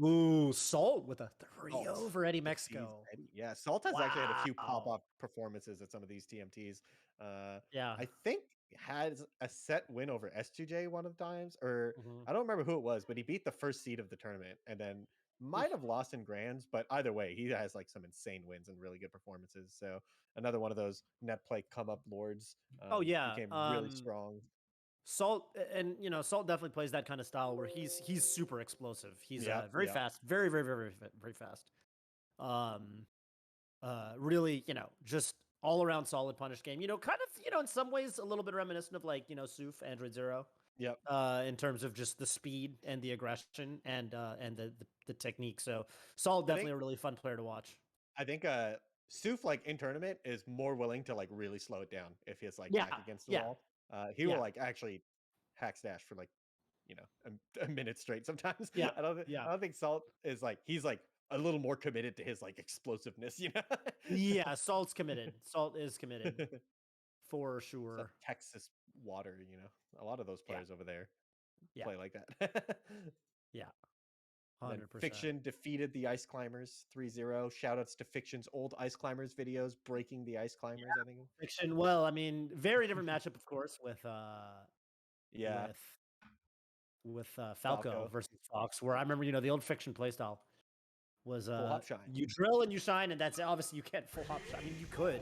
Ooh, Salt with a 3 Salt over Eddie exceeds Mexico. Eddie. Yeah, Salt has actually had a few Wow. pop-up performances at some of these TMTs. Uh, Yeah. I think has a set win over S2J one of the times, or Mhm. I don't remember who it was, but he beat the first seed of the tournament and then might Oof. have lost in grands, but either way, he has like some insane wins and really good performances. So another one of those net play come up lords, Oh, yeah. became really strong. Salt and Salt definitely plays that kind of style where he's super explosive. He's Yep, very yep. fast, very very very very fast. Um really, just all around solid punish game. Kind of, in some ways a little bit reminiscent of like, Suf Android Zero Yep. in terms of just the speed and the aggression and the technique. So Salt I definitely think a really fun player to watch. I think Suf like in tournament is more willing to like really slow it down if he's like back Yeah. against the Yeah. wall. He will Yeah. like actually hack stash for like, a minute straight sometimes. Yeah. I Yeah. don't think Salt is like he's like a little more committed to his like explosiveness, you know. Yeah, Salt's committed. Salt is committed for It's that sure. Texas water, A lot of those Yeah. players over there Yeah. play like that. Yeah. And then 100%. Fiction defeated the Ice Climbers 3-0. Shoutouts to Fiction's old Ice Climbers videos, breaking the Ice Climbers, I think. Fiction. Well, I mean, very different matchup, of course, Yeah, with Falco Falco, versus Fox, where I remember, the old Fiction playstyle was full hop shine. you drill and you shine, and that's it. Obviously you can't full hop shine. I mean, you could.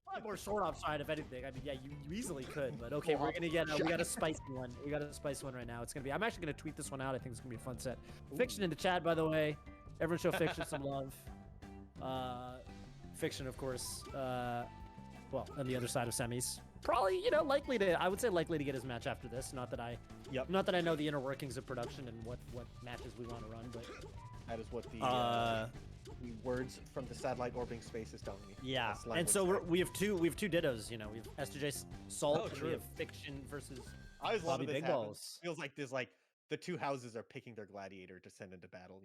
Probably more short hop shine, if anything. I mean, yeah, you easily could, but okay, Full we're hop gonna get we got a shine. spicy one. We got a spicy one right now. It's gonna be. I'm actually gonna tweet this one out. I think it's gonna be a fun set. Fiction Ooh. in the chat, by the way. Everyone show Fiction some love. Fiction, of course. Well, on the other side of semis, probably likely to. I would say likely to get his match after this. Yep, Not that I know the inner workings of production and what matches we want to run, but that is what uh, the words from the satellite orbiting space is telling me. yeah. As Slime And would so say. we have two dittos. We have S2J Salt, Oh, and we true. have Fiction versus I always love Bobby when this Big happens. Balls. Feels like there's like the two houses are picking their gladiator to send into battle.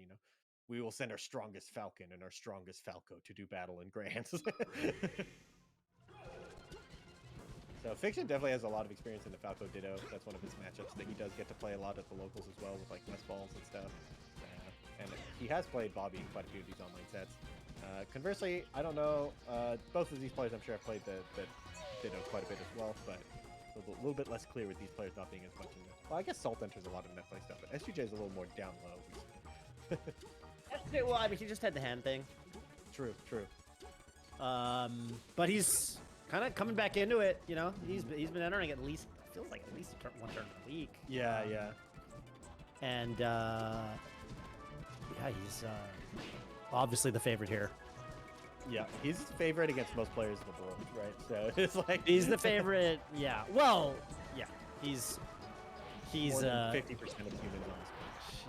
We will send our strongest Falcon and our strongest Falco to do battle in Grands. So Fiction definitely has a lot of experience in the Falco Ditto. That's one of his matchups that he does get to play a lot at the locals as well with like West Balls and stuff. And he has played Bobby in quite a few of these online sets. Conversely, I don't know. Both of these players, I'm sure, have played the Ditto quite a bit as well, but a little bit less clear with these players not being as much in the... Well, I guess Salt enters a lot of net play stuff, but S2J is a little more down low. Okay, well, I mean, he just had the hand thing. True, true. But he's kind of coming back into it. He's been entering at least, it feels like at least one turn a week. Yeah, yeah. And yeah, he's obviously the favorite here. Yeah, he's the favorite against most players in the world, right? So it's like He's the favorite. Yeah. Well, yeah. He's more than 50% of humans on this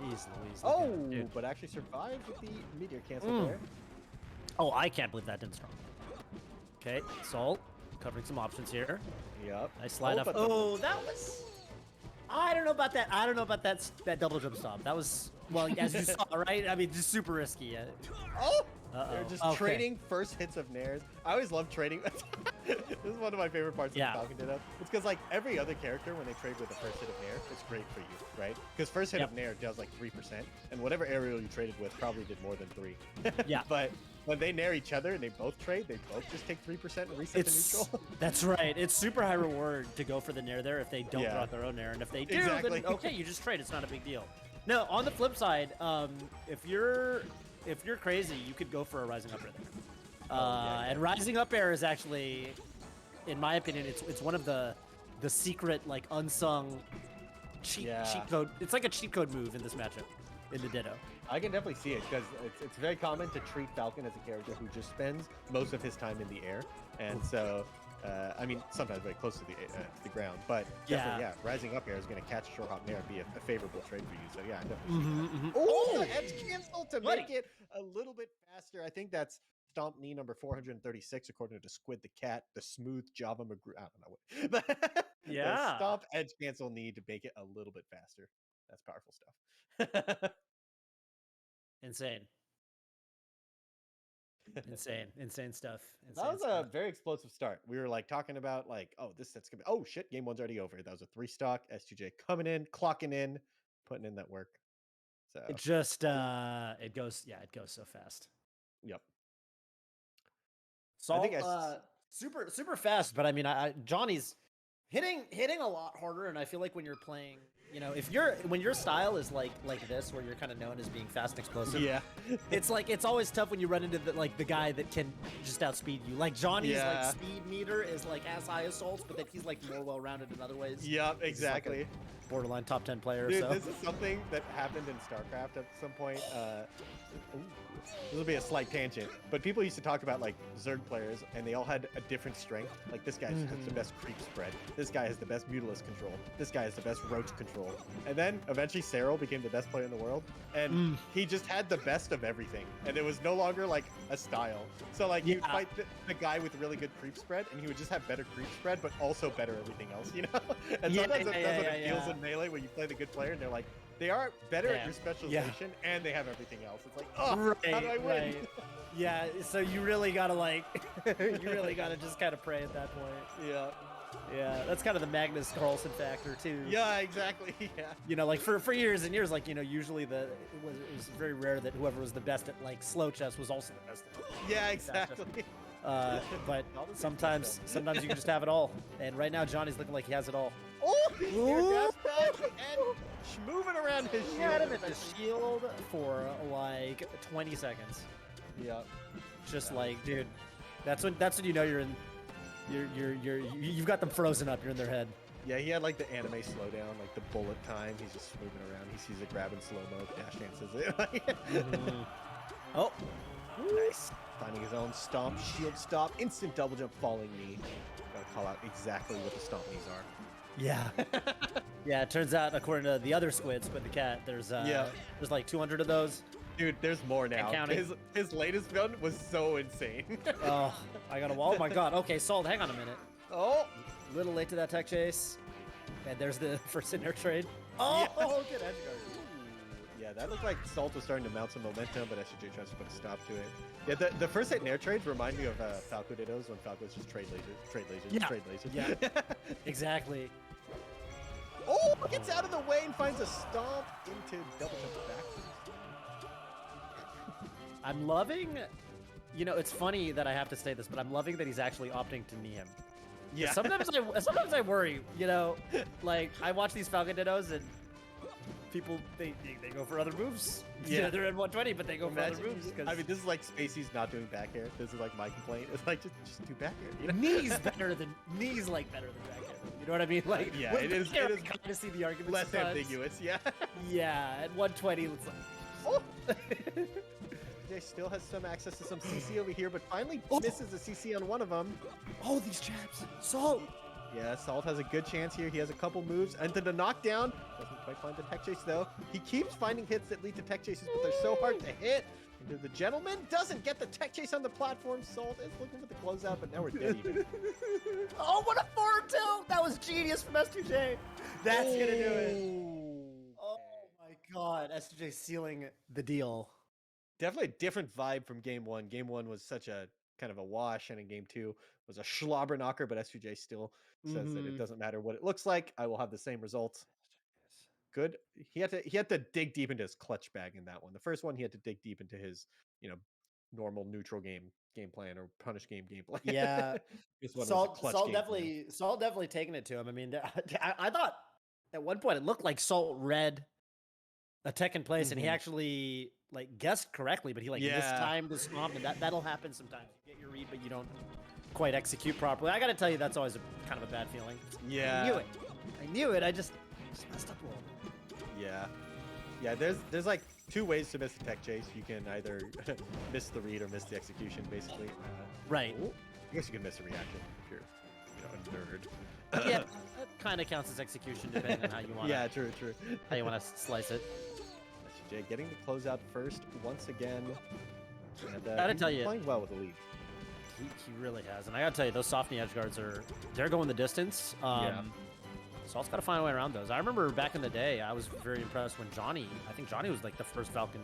planet. Jeez Louise. Oh, but actually survived with the meteor cancel there. Oh, I can't believe that didn't strong. Okay, Salt covering some options here. Yep. Nice slide off. Oh, that was. I don't know about that. I don't know about that double jump stop. That was, well, as you saw, right? I mean, just super risky. Oh! They're just trading first hits of nairs. I always love trading. This is one of my favorite parts of the Falcon Ditto. It's because like every other character, when they trade with the first hit of nair, it's great for you, right? Because first hit of nair does like 3%, and whatever aerial you traded with probably did more than 3. Yeah. But when they nair each other and they both trade, they both just take 3% and reset to neutral. That's right. It's super high reward to go for the nair there if they don't draw their own nair, and if they do, then okay, you just trade. It's not a big deal. No, on the flip side, if you're crazy, you could go for a rising up air there. And rising up air is actually, in my opinion, it's one of the secret like unsung cheat code. It's like a cheat code move in this matchup in the Ditto. I can definitely see it because it's very common to treat Falcon as a character who just spends most of his time in the air, and so I mean sometimes very close to the ground, but definitely rising up air is going to catch a short hop nair and be a favorable trade for you. So yeah, I definitely see that. Oh, edge cancel to make it a little bit faster. I think that's Stomp knee number 436 according to Squid the Cat, the smooth Java McGrew. I don't know what. The Stomp edge cancel knee to make it a little bit faster. That's powerful stuff. Insane. Insane stuff. That was a very explosive start. We were like talking about like, oh, this set's gonna be, oh shit, game one's already over. That was a 3 stock. S2J coming in, clocking in, putting in that work. So it just it goes so fast. yep. Salt, super fast, but I mean, Johnny's hitting a lot harder, and I feel like when you're playing, you know, when your style is like this, where you're kind of known as being fast and explosive, yeah, it's always tough when you run into the guy that can just outspeed you. Like Johnny's like speed meter is like as high as Salt's, but then he's like more well-rounded in other ways. Yep, exactly. Like borderline top 10 player. Dude, so this is something that happened in StarCraft at some point. This will be a slight tangent, but people used to talk about like Zerg players, and they all had a different strength. Like this guy has the best creep spread. This guy has the best Mutalisk control. This guy has the best Roach control. And then eventually Cyril became the best player in the world, and he just had the best of everything. And it was no longer like a style. So like you'd fight the guy with really good creep spread, and he would just have better creep spread, but also better everything else, you know? And sometimes that's what it feels in Melee when you play the good player, and they're like, they are better at your specialization, and they have everything else. It's like, oh, how do I win? Yeah, so you really gotta like, you really gotta just kind of pray at that point. Yeah, that's kind of the Magnus Carlsen factor too. Yeah, exactly. Yeah. You know, like for years and years, like, you know, usually it was very rare that whoever was the best at like slow chess was also the best at yeah, exactly. But sometimes you can just have it all. And right now Johnny's looking like he has it all. Oh, he's and moving around his shield. He had him in the shield for like 20 seconds. Yep. Just like, dude, that's when you know you've got them frozen up. You're in their head. Yeah, he had like the anime slowdown, like the bullet time. He's just moving around. He sees it, grab in slow mo, dash dances it. Oh, nice. Finding his own stomp, shield stop, instant double jump, falling knee. Gotta call out exactly what the stomp knees are. Yeah. Yeah, it turns out, according to the other squids, but the cat, there's like 200 of those. Dude, there's more now. His latest one was so insane. Oh, I got a wall. Oh my god. Okay, Salt, hang on a minute. Oh, a little late to that tech chase. And there's the first in-air trade. Oh, yeah. Good edge guard. Yeah, that looked like Salt was starting to mount some momentum, but S2J tries to put a stop to it. Yeah, the first hit in air trades remind me of Falco Dittos when Falco was just trade lasers. Yeah, exactly. Oh, gets out of the way and finds a stomp into double jump backwards. I'm loving, you know, it's funny that I have to say this, but I'm loving that he's actually opting to knee him. Yeah. Sometimes I worry, you know, like I watch these Falcon Dittos and people they go for other moves. Yeah, they're at 120, but they go for other moves. I mean, this is like Spacey's not doing back air. This is like my complaint. It's like just do back air. You know? Knees like better than back air. You know what I mean? Like, yeah, it is kind of see the argument. Less ambiguous. Yeah. Yeah, at 120, it's like. Oh. They still has some access to some CC over here, but finally misses a CC on one of them. Oh, these jabs. Salt. Yeah, Salt has a good chance here. He has a couple moves. Into the knockdown. Doesn't quite find the tech chase, though. He keeps finding hits that lead to tech chases, but they're so hard to hit. Into the gentleman. Doesn't get the tech chase on the platform. Salt is looking for the closeout, but now we're dead even. Oh, what a forward tilt. That was genius from S2J. That's going to do it. Oh, my God. S2J sealing the deal. Definitely a different vibe from game one. Game one was such a kind of a wash, and in game two was a schlobber knocker, but S2J still says that it doesn't matter what it looks like. I will have the same results. Good. He had to dig deep into his clutch bag in that one. The first one he had to dig deep into his, you know, normal neutral game plan or punish game plan. Yeah. This one Salt definitely taking it to him. I mean, I thought at one point it looked like Salt read a tech in place, and he actually like guessed correctly, but he like mistimed the stomp, and that'll happen sometimes. You get your read, but you don't quite execute properly. I got to tell you, that's always kind of a bad feeling. Yeah, I knew it. I just messed up a little bit. Yeah. There's like two ways to miss the tech chase. You can either miss the read or miss the execution, basically. Right. I guess you can miss a reaction if you're, you know, a nerd. Yeah, that kind of counts as execution depending on how you want. Yeah, true. How you want to slice it. Jay getting the closeout first once again. And, I gotta tell you, playing well with the lead. He really has, and I gotta tell you, those soft knee edge guards they're going the distance. Salt's gotta find a way around those. I remember back in the day, I was very impressed when I think Johnny was like the first Falcon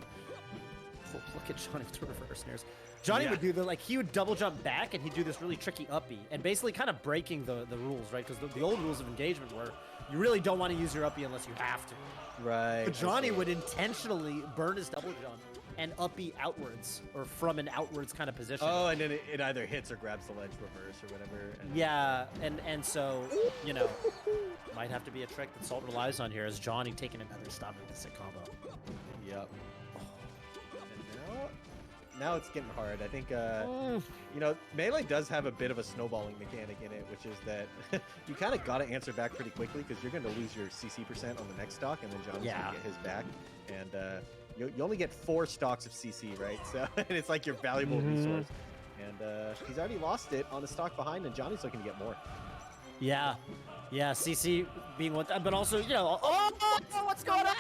look at Johnny with the reverse snares. Johnny would do he would double jump back and he'd do this really tricky uppie and basically kind of breaking the rules, right? Because the old rules of engagement were you really don't want to use your uppie unless you have to. Right. But Johnny would intentionally burn his double jump and uppie outwards or from an outwards kind of position. Oh, and then it either hits or grabs the ledge reverse or whatever. Yeah, and so, you know, might have to be a trick that Salt relies on here as Johnny taking another stab at the sick combo. Yep. And now it's getting hard. I think, you know, Melee does have a bit of a snowballing mechanic in it, which is that you kind of got to answer back pretty quickly because you're going to lose your CC % on the next stock, and then Johnny's going to get his back. And you only get 4 stocks of CC, right? So and it's like your valuable resource. And he's already lost it on the stock behind, and Johnny's looking to get more. Yeah. Yeah, CC being one, but also, you know, oh, what's going on?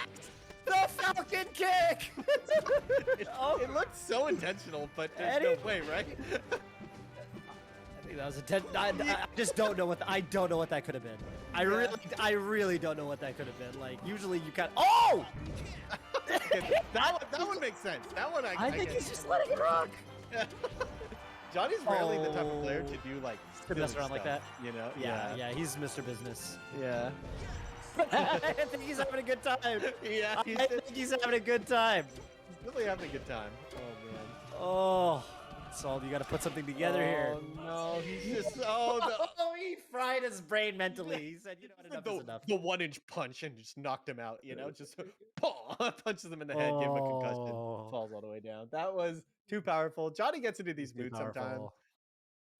The Falcon kick! It looked so intentional, but there's no way, right? I think that was I just don't know what I don't know what that could have been. I really don't know what that could have been. Like usually you got that one makes sense. That one I think he's just letting it rock. Johnny's rarely the type of player to do like to mess around like that. You know? Yeah, he's Mr. Business. Yeah. I think he's having a good time. Yeah, I think he's having a good time. He's really having a good time. Oh man. Oh, Salt, you got to put something together here. Oh no, he's just he fried his brain mentally. He said, "You know what? Enough is enough." The 1-inch punch and just knocked him out. You know, just punches him in the head, give him a concussion, falls all the way down. That was too powerful. Johnny gets into these moods sometimes.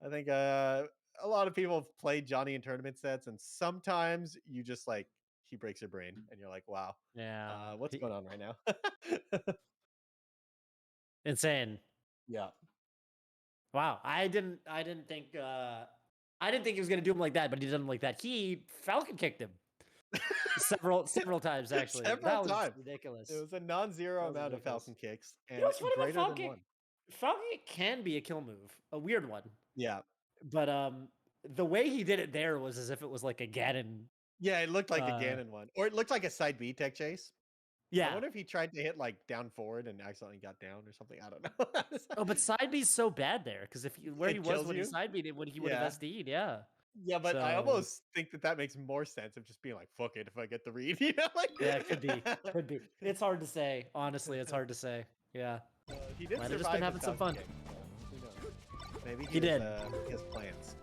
I think a lot of people have played Johnny in tournament sets, and sometimes you just like he breaks your brain, and you're like, "Wow, yeah, what's going on right now?" Insane. Yeah. Wow, I didn't think he was gonna do him like that, but he did him like that. He Falcon kicked him several times actually. Several that times. was ridiculous. It was a non-zero amount of Falcon kicks, and you know what's funny about greater Falcon? than one. Falcon kick can be a kill move, a weird one. Yeah. But the way he did it there was as if it was like a Ganon. Yeah, it looked like a Ganon one, or it looked like a side B tech chase. Yeah. I wonder if he tried to hit like down forward and accidentally got down or something. I don't know. Oh, but side B's so bad there because if where he was when he side B'd it, when he would have SD'd, yeah. Yeah, but I almost think that makes more sense of just being like, fuck it, if I get the read, you know? Like, yeah, it could be. It's hard to say. Honestly, it's hard to say. Yeah. He did Might have just been having some fun. Game, so who knows? Maybe he did. He has plans.